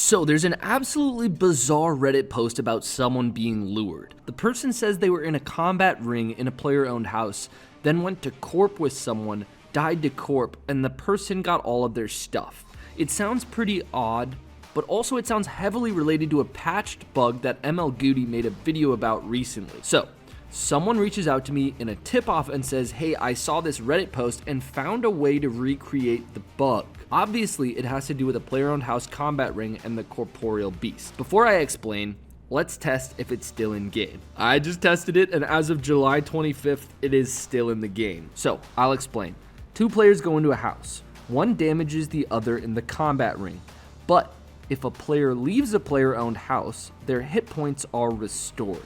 So there's an absolutely bizarre Reddit post about someone being lured. The person says they were in a combat ring in a player-owned house, then went to corp with someone, died to corp, and the person got all of their stuff. It sounds pretty odd, but also it sounds heavily related to a patched bug that ML Goody made a video about recently. So, someone reaches out to me in a tip-off and says, hey, I saw this Reddit post and found a way to recreate the bug. Obviously, it has to do with a player-owned house combat ring and the corporeal beast. Before I explain, let's test if it's still in game. I just tested it, and as of July 25th, it is still in the game. So, I'll explain. 2 players go into a house. One damages the other in the combat ring. But if a player leaves a player-owned house, their hit points are restored.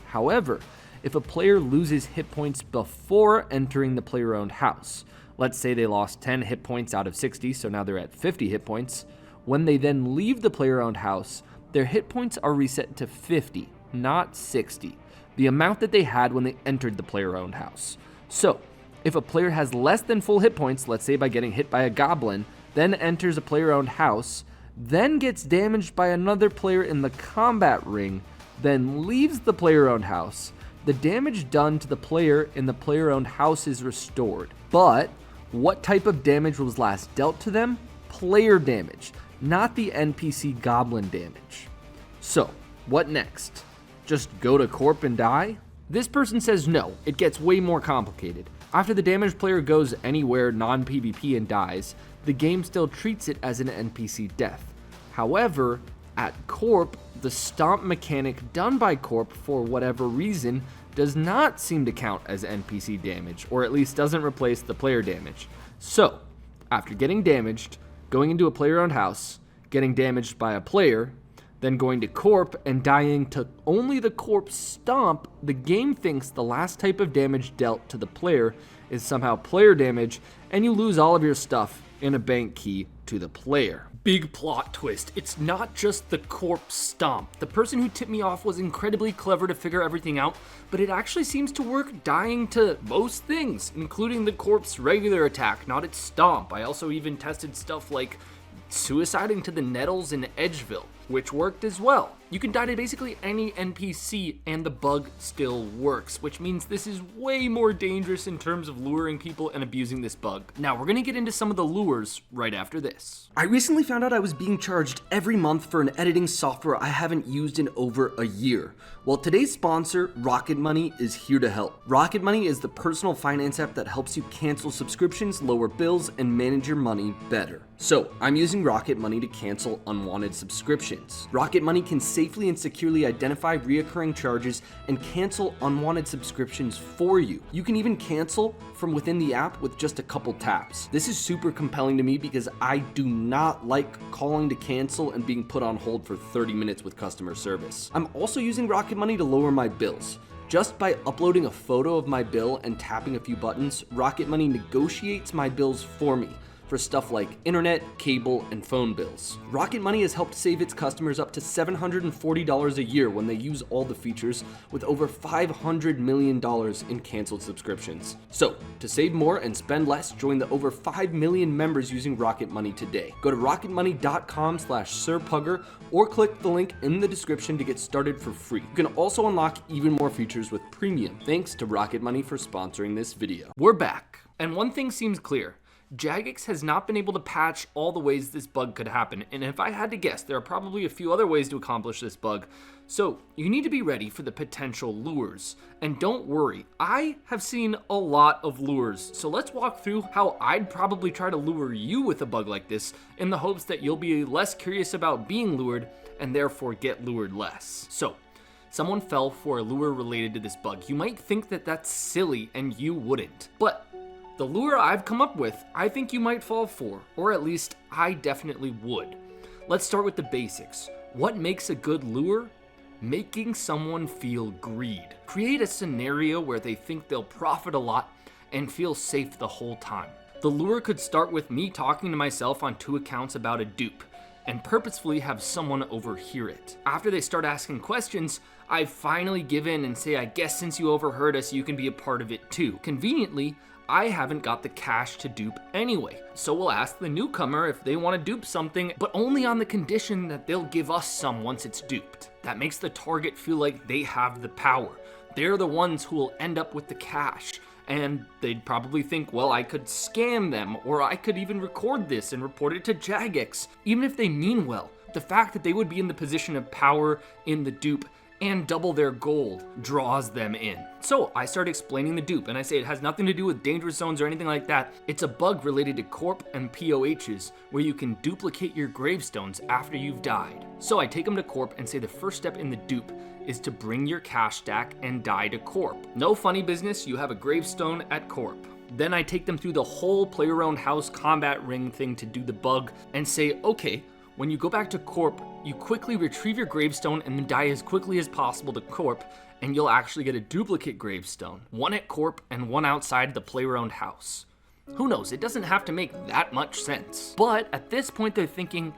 However, if a player loses hit points before entering the player-owned house, let's say they lost 10 hit points out of 60, so now they're at 50 hit points. When they then leave the player-owned house, their hit points are reset to 50, not 60, the amount that they had when they entered the player-owned house. So, if a player has less than full hit points, let's say by getting hit by a goblin, then enters a player-owned house, then gets damaged by another player in the combat ring, then leaves the player-owned house, the damage done to the player in the player-owned house is restored. But what type of damage was last dealt to them? Player damage, not the NPC goblin damage. So, what next? Just go to corp and die? This person says no, it gets way more complicated. After the damaged player goes anywhere non-PvP and dies, the game still treats it as an NPC death. However, at corp, the stomp mechanic done by corp for whatever reason does not seem to count as NPC damage, or at least doesn't replace the player damage. So, after getting damaged, going into a player-owned house, getting damaged by a player, then going to corp and dying to only the corpse stomp, the game thinks the last type of damage dealt to the player is somehow player damage, and you lose all of your stuff in a bank key to the player. Big plot twist. It's not just the corpse stomp. The person who tipped me off was incredibly clever to figure everything out, but it actually seems to work dying to most things, including the corpse regular attack, not its stomp. I also even tested stuff like suiciding to the nettles in Edgeville, which worked as well. You can die to basically any NPC and the bug still works, which means this is way more dangerous in terms of luring people and abusing this bug. Now, we're gonna get into some of the lures right after this. I recently found out I was being charged every month for an editing software I haven't used in over a year. Well, today's sponsor, Rocket Money, is here to help. Rocket Money is the personal finance app that helps you cancel subscriptions, lower bills, and manage your money better. So, I'm using Rocket Money to cancel unwanted subscriptions. Rocket Money can safely and securely identify reoccurring charges and cancel unwanted subscriptions for you. You can even cancel from within the app with just a couple taps. This is super compelling to me because I do not like calling to cancel and being put on hold for 30 minutes with customer service. I'm also using Rocket Money to lower my bills. Just by uploading a photo of my bill and tapping a few buttons, Rocket Money negotiates my bills for me for stuff like internet, cable, and phone bills. Rocket Money has helped save its customers up to $740 a year when they use all the features, with over $500 million in canceled subscriptions. So, to save more and spend less, join the over 5 million members using Rocket Money today. Go to rocketmoney.com/sirpugger or click the link in the description to get started for free. You can also unlock even more features with premium. Thanks to Rocket Money for sponsoring this video. We're back, and one thing seems clear. Jagex has not been able to patch all the ways this bug could happen, and if I had to guess, there are probably a few other ways to accomplish this bug. So, you need to be ready for the potential lures. And don't worry, I have seen a lot of lures, so let's walk through how I'd probably try to lure you with a bug like this in the hopes that you'll be less curious about being lured and therefore get lured less. So, someone fell for a lure related to this bug. You might think that that's silly, and you wouldn't. But the lure I've come up with, I think you might fall for, or at least I definitely would. Let's start with the basics. What makes a good lure? Making someone feel greed. Create a scenario where they think they'll profit a lot and feel safe the whole time. The lure could start with me talking to myself on 2 accounts about a dupe, and purposefully have someone overhear it. After they start asking questions, I finally give in and say, I guess since you overheard us, you can be a part of it too. Conveniently, I haven't got the cash to dupe anyway. So we'll ask the newcomer if they want to dupe something, but only on the condition that they'll give us some once it's duped. That makes the target feel like they have the power. They're the ones who will end up with the cash. And they'd probably think, well, I could scam them, or I could even record this and report it to Jagex. Even if they mean well, the fact that they would be in the position of power in the dupe and double their gold draws them in. So I start explaining the dupe, and I say it has nothing to do with dangerous zones or anything like that. It's a bug related to corp and POHs where you can duplicate your gravestones after you've died. So I take them to corp and say the first step in the dupe is to bring your cash stack and die to corp. No funny business, you have a gravestone at corp. Then I take them through the whole player-owned house combat ring thing to do the bug and say, okay, when you go back to corp, you quickly retrieve your gravestone and then die as quickly as possible to corp, and you'll actually get a duplicate gravestone, one at corp and one outside the player-owned house. Who knows, it doesn't have to make that much sense. But at this point they're thinking,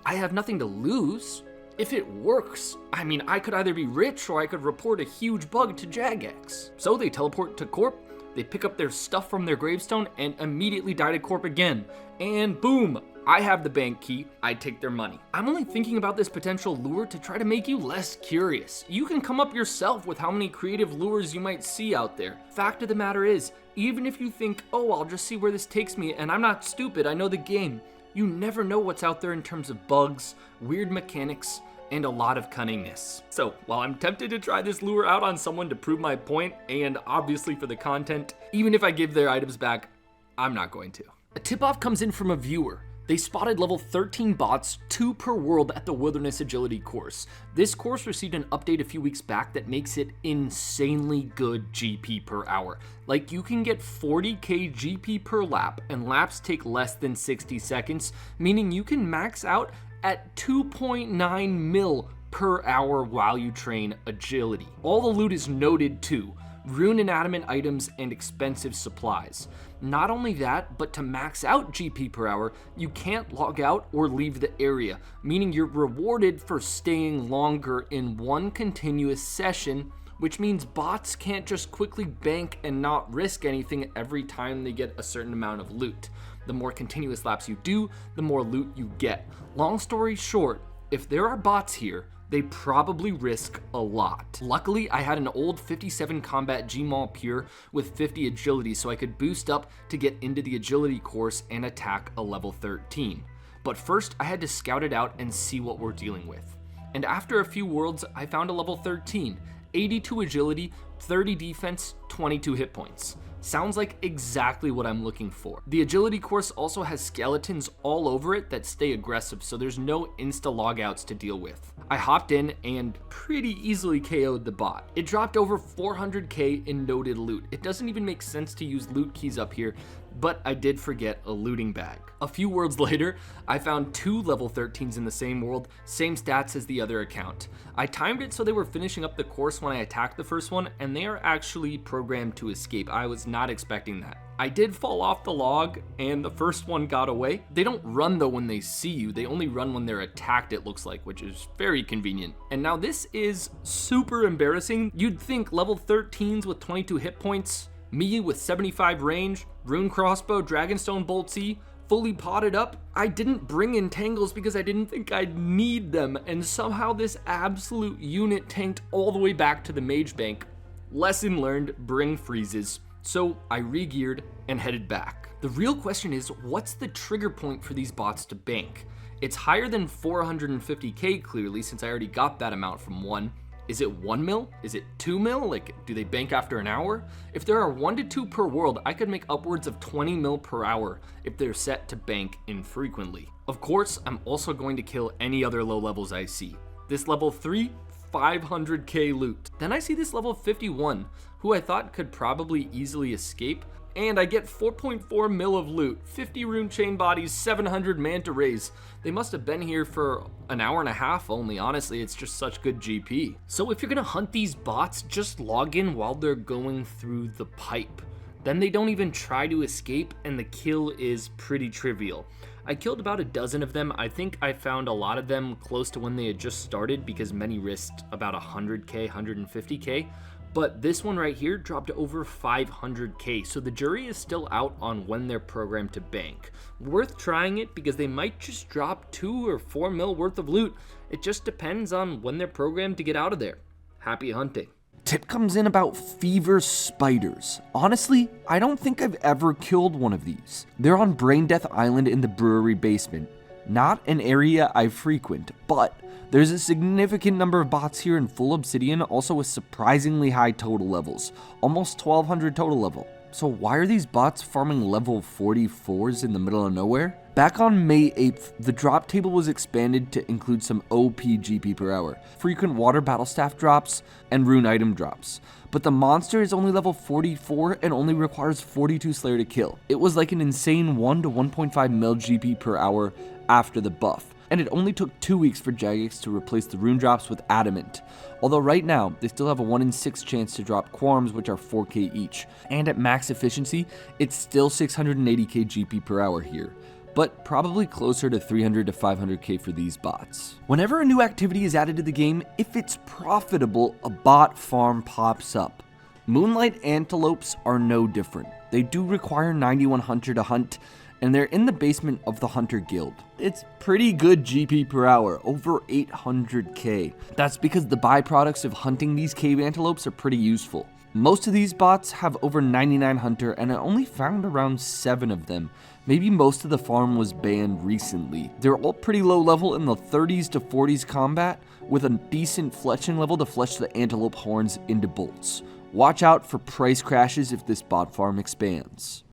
I have nothing to lose. If it works, I mean, I could either be rich or I could report a huge bug to Jagex. So they teleport to corp, they pick up their stuff from their gravestone and immediately die to corp again. And boom, I have the bank key, I take their money. I'm only thinking about this potential lure to try to make you less curious. You can come up yourself with how many creative lures you might see out there. Fact of the matter is, even if you think, oh, I'll just see where this takes me, and I'm not stupid, I know the game, you never know what's out there in terms of bugs, weird mechanics, and a lot of cunningness. So while I'm tempted to try this lure out on someone to prove my point, and obviously for the content, even if I give their items back, I'm not going to. A tip-off comes in from a viewer. They spotted level 13 bots, 2 per world at the Wilderness Agility course. This course received an update a few weeks back that makes it insanely good GP per hour. Like, you can get 40k GP per lap, and laps take less than 60 seconds, meaning you can max out at 2.9 mil per hour while you train agility. All the loot is noted too. Rune inanimate items and expensive supplies. Not only that, but to max out GP per hour, you can't log out or leave the area, meaning you're rewarded for staying longer in one continuous session, which means bots can't just quickly bank and not risk anything every time they get a certain amount of loot. The more continuous laps you do, the more loot you get. Long story short, if there are bots here, they probably risk a lot. Luckily, I had an old 57 combat Gmaul pure with 50 agility, so I could boost up to get into the agility course and attack a level 13. But first, I had to scout it out and see what we're dealing with. And after a few worlds, I found a level 13, 82 agility, 30 defense, 22 hit points. Sounds like exactly what I'm looking for. The agility course also has skeletons all over it that stay aggressive, so there's no insta logouts to deal with. I hopped in and pretty easily KO'd the bot. It dropped over 400k in noted loot. It doesn't even make sense to use loot keys up here, but I did forget a looting bag. A few worlds later, I found 2 level 13s in the same world, same stats as the other account. I timed it so they were finishing up the course when I attacked the first one, and they are actually programmed to escape. I was not expecting that. I did fall off the log, and the first one got away. They don't run though when they see you, they only run when they're attacked, it looks like, which is very convenient. And now this is super embarrassing. You'd think level 13s with 22 hit points, me with 75 range, rune crossbow, dragonstone bolt C, fully potted up. I didn't bring in tangles because I didn't think I'd need them, and somehow this absolute unit tanked all the way back to the mage bank. Lesson learned, bring freezes. So I re-geared and headed back. The real question is, what's the trigger point for these bots to bank? It's higher than 450k clearly, since I already got that amount from one. Is it 1 mil? Is it 2 mil? Like, do they bank after an hour? If there are 1 to 2 per world, I could make upwards of 20 mil per hour if they're set to bank infrequently. Of course, I'm also going to kill any other low levels I see. This level 3, 500k loot. Then I see this level 51, who I thought could probably easily escape, and I get 4.4 mil of loot, 50 rune chain bodies, 700 manta rays. They must have been here for an hour and a half only, honestly, it's just such good GP. So if you're gonna hunt these bots, just log in while they're going through the pipe. Then they don't even try to escape, and the kill is pretty trivial. I killed about a dozen of them. I think I found a lot of them close to when they had just started because many risked about 100k, 150k. but this one right here dropped to over 500k, so the jury is still out on when they're programmed to bank. Worth trying it because they might just drop 2 or 4 mil worth of loot. It just depends on when they're programmed to get out of there. Happy hunting. Tip comes in about fever spiders. Honestly, I don't think I've ever killed one of these. They're on Brain Death Island in the brewery basement. Not an area I frequent, but there's a significant number of bots here in full obsidian, also with surprisingly high total levels, almost 1200 total level. So why are these bots farming level 44s in the middle of nowhere? Back on May 8th, the drop table was expanded to include some OP GP per hour, frequent water battle staff drops, and rune item drops. But the monster is only level 44 and only requires 42 Slayer to kill. It was like an insane 1 to 1.5 mil GP per hour after the buff, and it only took 2 weeks for Jagex to replace the rune drops with adamant. Although right now, they still have a 1 in 6 chance to drop Quorums, which are 4k each. And at max efficiency, it's still 680k GP per hour here, but probably closer to 300 to 500k for these bots. Whenever a new activity is added to the game, if it's profitable, a bot farm pops up. Moonlight antelopes are no different. They do require 91 hunter to hunt, and they're in the basement of the Hunter Guild. It's pretty good GP per hour, over 800k. That's because the byproducts of hunting these cave antelopes are pretty useful. Most of these bots have over 99 hunter, and I only found around 7 of them. Maybe most of the farm was banned recently. They're all pretty low level in the 30s to 40s combat, with a decent fletching level to fletch the antelope horns into bolts. Watch out for price crashes if this bot farm expands.